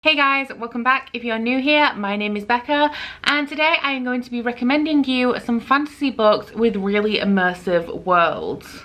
Hey guys, welcome back. If you're new here, my name is Becca and today I am going to be recommending you some fantasy books with really immersive worlds.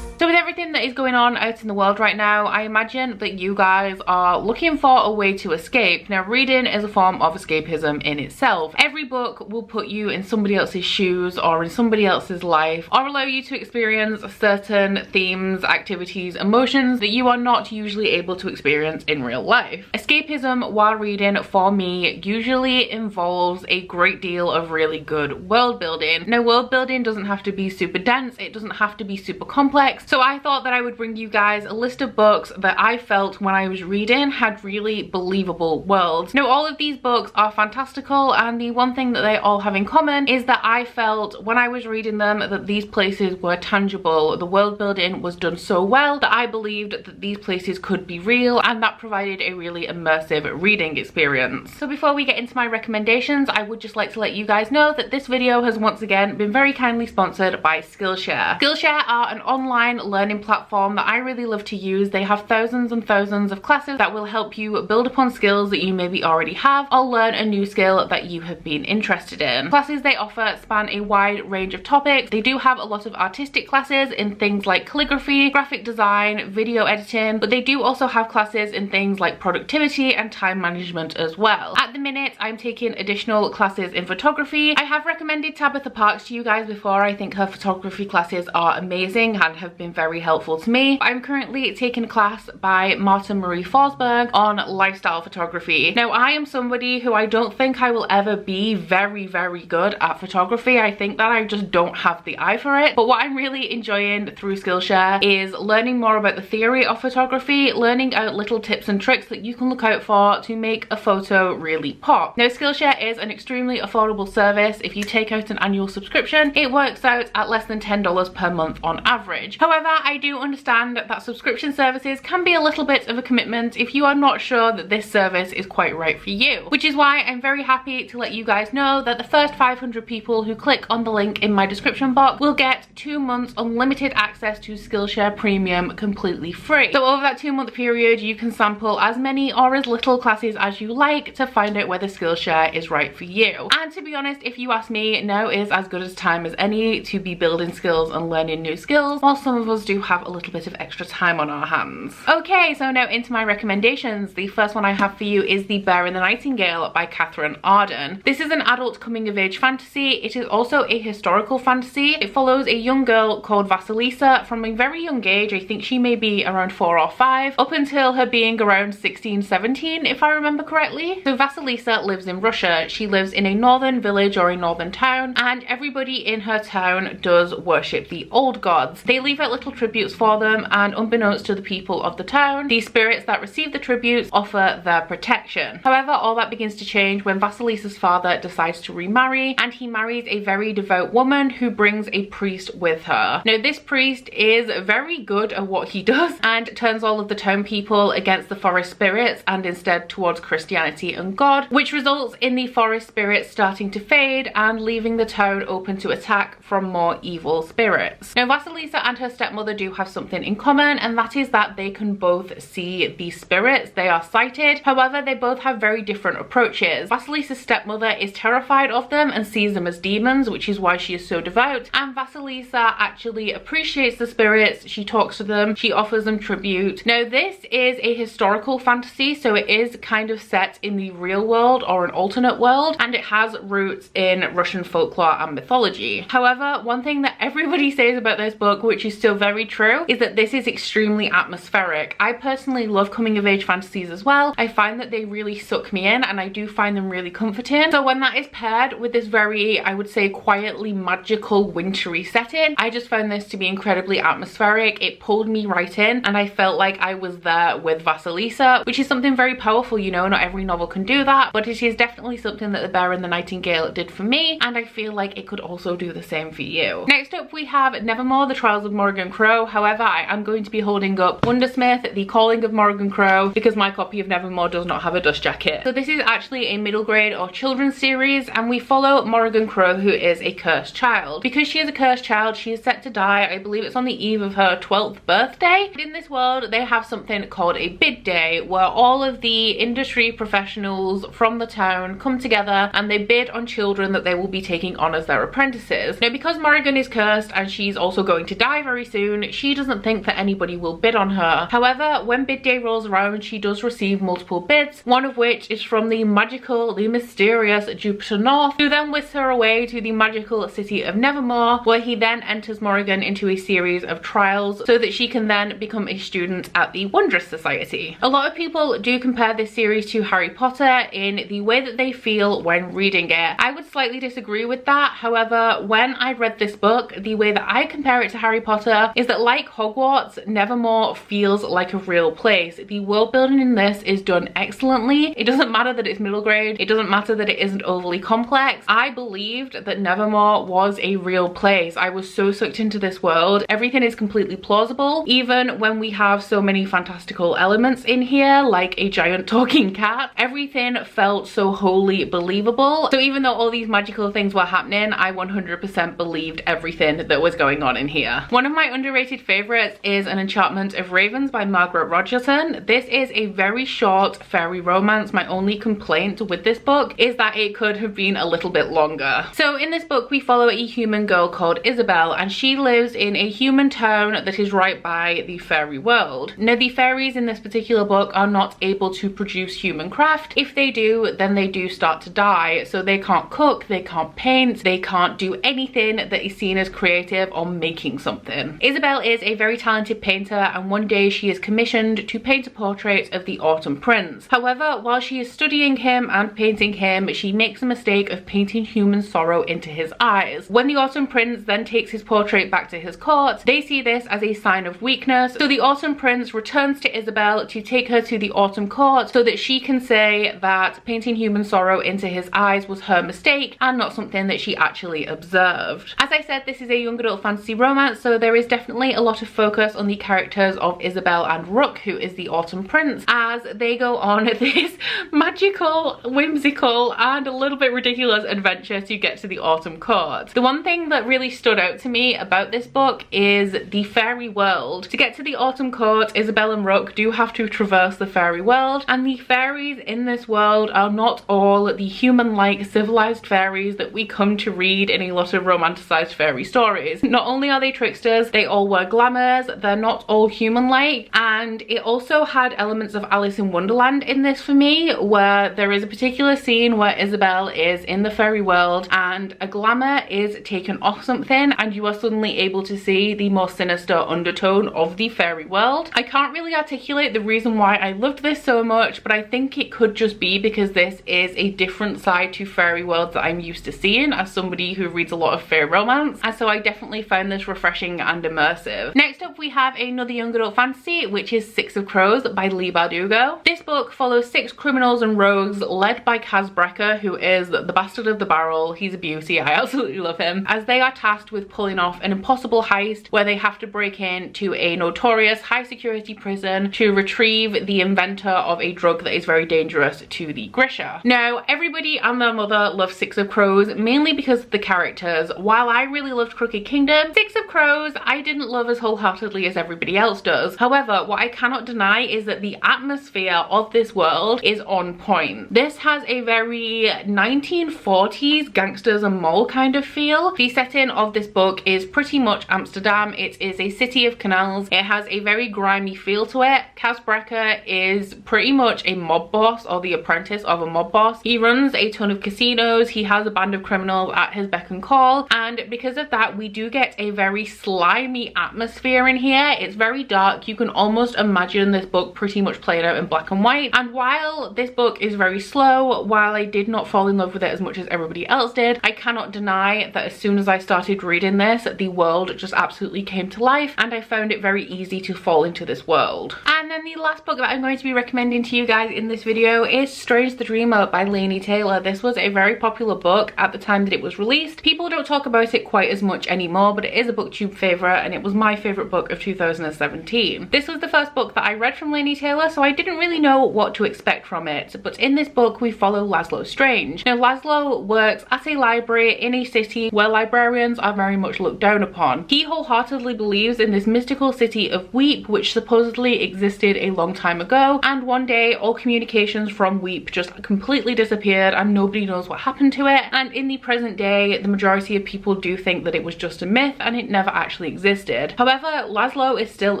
So with everything that is going on out in the world right now, I imagine that you guys are looking for a way to escape. Now, reading is a form of escapism in itself. Every book will put you in somebody else's shoes or in somebody else's life, or allow you to experience certain themes, activities, emotions that you are not usually able to experience in real life. Escapism while reading, for me, usually involves a great deal of really good world building. Now, world building doesn't have to be super dense, it doesn't have to be super complex. So I thought that I would bring you guys a list of books that I felt when I was reading had really believable worlds. Now, all of these books are fantastical, and the one thing that they all have in common is that I felt when I was reading them that these places were tangible. The world building was done so well that I believed that these places could be real, and that provided a really immersive reading experience. So before we get into my recommendations, I would just like to let you guys know that this video has once again been very kindly sponsored by Skillshare. Skillshare are an online learning platform that I really love to use. They have thousands and thousands of classes that will help you build upon skills that you maybe already have, or learn a new skill that you have been interested in. Classes they offer span a wide range of topics. They do have a lot of artistic classes in things like calligraphy, graphic design, video editing, but they do also have classes in things like productivity and time management as well. At the minute, I'm taking additional classes in photography. I have recommended Tabitha Parks to you guys before. I think her photography classes are amazing and have been very helpful to me. I'm currently taking a class by Marta Marie Forsberg on lifestyle photography. Now, I am somebody who I don't think I will ever be very good at photography. I think that I just don't have the eye for it. But what I'm really enjoying through Skillshare is learning more about the theory of photography, learning out little tips and tricks that you can look out for to make a photo really pop. Now, Skillshare is an extremely affordable service. If you take out an annual subscription, it works out at less than $10 per month on average. However, I do understand that subscription services can be a little bit of a commitment if you are not sure that this service is quite right for you, which is why I'm very happy to let you guys know that the first 500 people who click on the link in my description box will get 2 months unlimited access to Skillshare Premium completely free. So over that 2-month period, you can sample as many or as little classes as you like to find out whether Skillshare is right for you. And to be honest, if you ask me, now is as good a time as any to be building skills and learning new skills, while some of us do have a little bit of extra time on our hands. Okay, so now into my recommendations. The first one I have for you is The Bear and the Nightingale by Catherine Arden. This is an adult coming of age fantasy. It is also a historical fantasy. It follows a young girl called Vasilisa from a very young age. I think she may be around 4 or 5, up until her being around 16, 17, if I remember correctly. So Vasilisa lives in Russia. She lives in a northern village or a northern town, and everybody in her town does worship the old gods. They leave out little tributes for them, and unbeknownst to the people of the town, the spirits that receive the tributes offer their protection. However, all that begins to change when Vasilisa's father decides to remarry, and he marries a very devout woman who brings a priest with her. Now, this priest is very good at what he does and turns all of the town people against the forest spirits and instead towards Christianity and God, which results in the forest spirits starting to fade and leaving the town open to attack from more evil spirits. Now, Vasilisa and her stepmother do have something in common, and that is that they can both see the spirits. They are sighted. However, they both have very different approaches. Vasilisa's stepmother is terrified of them and sees them as demons, which is why she is so devout, and Vasilisa actually appreciates the spirits. She talks to them, she offers them tribute. Now, this is a historical fantasy, so it is kind of set in the real world or an alternate world, and it has roots in Russian folklore and mythology. However, one thing that everybody says about this book, which is still very true, is that this is extremely atmospheric. I personally love coming of age fantasies as well. I find that they really suck me in, and I do find them really comforting. So when that is paired with this very, I would say, quietly magical wintry setting, I just found this to be incredibly atmospheric. It pulled me right in, and I felt like I was there with Vasilisa, which is something very powerful. You know, not every novel can do that, but it is definitely something that The Bear and the Nightingale did for me, and I feel like it could also do the same for you. Next up, we have Nevermore, The Trials of Morrigan Crow Crow. However, I am going to be holding up Wondersmith, The Calling of Morrigan Crow, because my copy of Nevermore does not have a dust jacket. So this is actually a middle grade or children's series, and we follow Morrigan Crow, who is a cursed child. Because she is a cursed child, she is set to die. I believe it's on the eve of her 12th birthday. In this world, they have something called a bid day, where all of the industry professionals from the town come together and they bid on children that they will be taking on as their apprentices. Now, because Morrigan is cursed and she's also going to die very soon, she doesn't think that anybody will bid on her. However, when bid day rolls around, she does receive multiple bids, one of which is from the magical, the mysterious Jupiter North, who then whisks her away to the magical city of Nevermore, where he then enters Morrigan into a series of trials so that she can then become a student at the Wondrous Society. A lot of people do compare this series to Harry Potter in the way that they feel when reading it. I would slightly disagree with that. However, when I read this book, the way that I compare it to Harry Potter is that, like Hogwarts, Nevermore feels like a real place. The world building in this is done excellently. It doesn't matter that it's middle grade. It doesn't matter that it isn't overly complex. I believed that Nevermore was a real place. I was so sucked into this world. Everything is completely plausible, even when we have so many fantastical elements in here, like a giant talking cat. Everything felt so wholly believable. So even though all these magical things were happening, I 100% believed everything that was going on in here. One of my underrated favorites is An Enchantment of Ravens by Margaret Rogerton. This is a very short fairy romance. My only complaint with this book is that it could have been a little bit longer. So in this book, we follow a human girl called Isabel, and she lives in a human town that is right by the fairy world. Now, the fairies in this particular book are not able to produce human craft. If they do, then they do start to die. So they can't cook, they can't paint, they can't do anything that is seen as creative or making something. Isabel is a very talented painter, and one day she is commissioned to paint a portrait of the Autumn Prince. However, while she is studying him and painting him, she makes a mistake of painting human sorrow into his eyes. When the Autumn Prince then takes his portrait back to his court, they see this as a sign of weakness. So the Autumn Prince returns to Isabel to take her to the Autumn Court so that she can say that painting human sorrow into his eyes was her mistake and not something that she actually observed. As I said, this is a young adult fantasy romance, so there is definitely a lot of focus on the characters of Isabel and Rook, who is the Autumn Prince, as they go on this magical, whimsical, and a little bit ridiculous adventure to get to the Autumn Court. The one thing that really stood out to me about this book is the fairy world. To get to the Autumn Court, Isabel and Rook do have to traverse the fairy world, and the fairies in this world are not all the human-like civilized fairies that we come to read in a lot of romanticized fairy stories. Not only are they tricksters, they all wear glamours, they're not all human-like, and it also had elements of Alice in Wonderland in this for me, where there is a particular scene where Isabel is in the fairy world and a glamour is taken off something and you are suddenly able to see the more sinister undertone of the fairy world. I can't really articulate the reason why I loved this so much, but I think it could just be because this is a different side to fairy worlds that I'm used to seeing as somebody who reads a lot of fairy romance, and so I definitely found this refreshing and immersive. Next up, we have another young adult fantasy, which is Six of Crows by Leigh Bardugo. This book follows 6 criminals and rogues led by Becca, who is the bastard of the barrel. He's a beauty, I absolutely love him, as they are tasked with pulling off an impossible heist where they have to break into a notorious high security prison to retrieve the inventor of a drug that is very dangerous to the Grisha. Now, everybody and their mother loves Six of Crows, mainly because of the characters. While I really loved Crooked Kingdom, Six of Crows I didn't love as wholeheartedly as everybody else does. However, what I cannot deny is that the atmosphere of this world is on point. This has a very 1940s gangsters and mole kind of feel. The setting of this book is pretty much Amsterdam. It is a city of canals. It has a very grimy feel to it. Becca is pretty much a mob boss, or the apprentice of a mob boss. He runs a ton of casinos. He has a band of criminals at his beck and call, and because of that we do get a very slimy atmosphere in here. It's very dark. You can almost imagine this book pretty much playing out in black and white, and while this book is very slow, while I did not fall in love with it as much as everybody else did, I cannot deny that as soon as I started reading this, the world just absolutely came to life and I found it very easy to fall into this world. And And then the last book that I'm going to be recommending to you guys in this video is Strohs the Dreamer by Laini Taylor. This was a very popular book at the time that it was released. People don't talk about it quite as much anymore, but it is a booktube favourite, and it was my favourite book of 2017. This was the first book that I read from Laini Taylor, so I didn't really know what to expect from it. But in this book, we follow Laszlo Strange. Now, Laszlo works at a library in a city where librarians are very much looked down upon. He wholeheartedly believes in this mystical city of Weep, which supposedly existed a long time ago, and one day all communications from Weep just completely disappeared and nobody knows what happened to it. And in the present day, the majority of people do think that it was just a myth and it never actually existed. However, Laszlo is still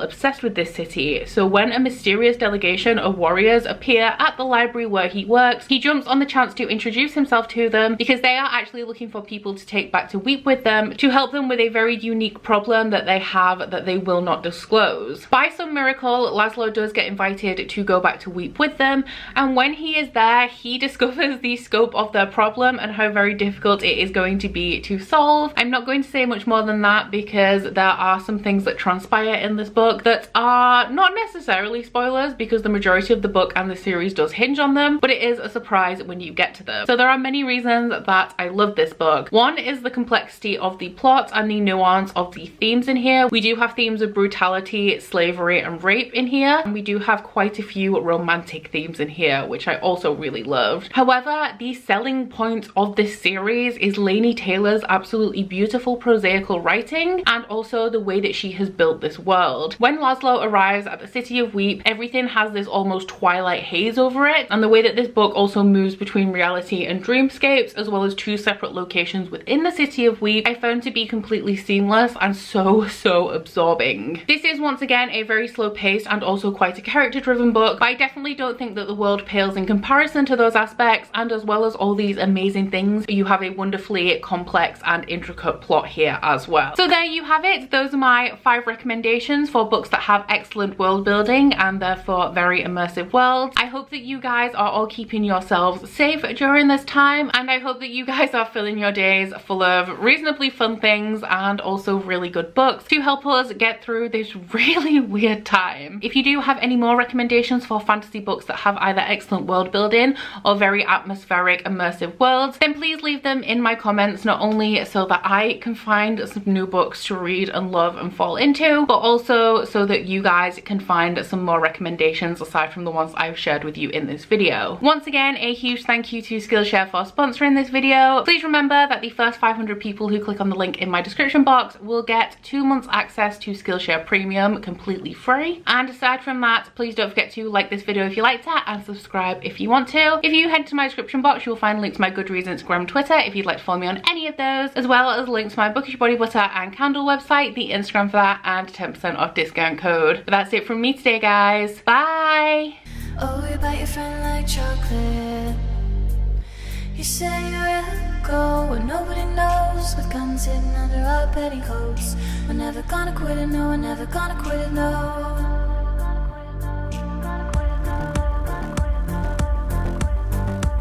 obsessed with this city, so when a mysterious delegation of warriors appear at the library where he works, he jumps on the chance to introduce himself to them because they are actually looking for people to take back to Weep with them to help them with a very unique problem that they have that they will not disclose. By some miracle, Laszlo does get invited to go back to Weep with them, and when he is there, he discovers the scope of their problem and how very difficult it is going to be to solve. I'm not going to say much more than that because there are some things that transpire in this book that are not necessarily spoilers, because the majority of the book and the series does hinge on them, but it is a surprise when you get to them. So there are many reasons that I love this book. One is the complexity of the plot and the nuance of the themes in here. We do have themes of brutality, slavery and rape in here, and we do have quite a few romantic themes in here, which I also really loved. However, the selling point of this series is Laini Taylor's absolutely beautiful prosaical writing and also the way that she has built this world. When Laszlo arrives at the city of Weep, everything has this almost twilight haze over it, and the way that this book also moves between reality and dreamscapes as well as two separate locations within the city of Weep, I found to be completely seamless and so absorbing. This is once again a very slow paced and also quite a character driven book, but I definitely don't think that the world pales in comparison to those aspects, and as well as all these amazing things, you have a wonderfully complex and intricate plot here as well. So there you have it. Those are my 5 recommendations for books that have excellent world building and therefore very immersive worlds. I hope that you guys are all keeping yourselves safe during this time, and I hope that you guys are filling your days full of reasonably fun things and also really good books to help us get through this really weird time. If you do have any more recommendations for fantasy books that have either excellent world building or very atmospheric immersive worlds, then please leave them in my comments, not only so that I can find some new books to read and love and fall into, but also so that you guys can find some more recommendations aside from the ones I've shared with you in this video. Once again, a huge thank you to Skillshare for sponsoring this video. Please remember that the first 500 people who click on the link in my description box will get 2 months access to Skillshare Premium completely free. And aside from that, please don't forget to like this video if you liked it and subscribe if you want to. If you head to my description box, you'll find links to my Goodreads, Instagram, Twitter if you'd like to follow me on any of those, as well as links to my Bookish body butter and candle website, the Instagram for that, and 10% off discount code. But that's it from me today, guys. Bye! Oh, you bite your friend like chocolate. You say you're a go and nobody knows, with guns hidden under our petticoats. We're never gonna quit it, no, we're never gonna quit it, no.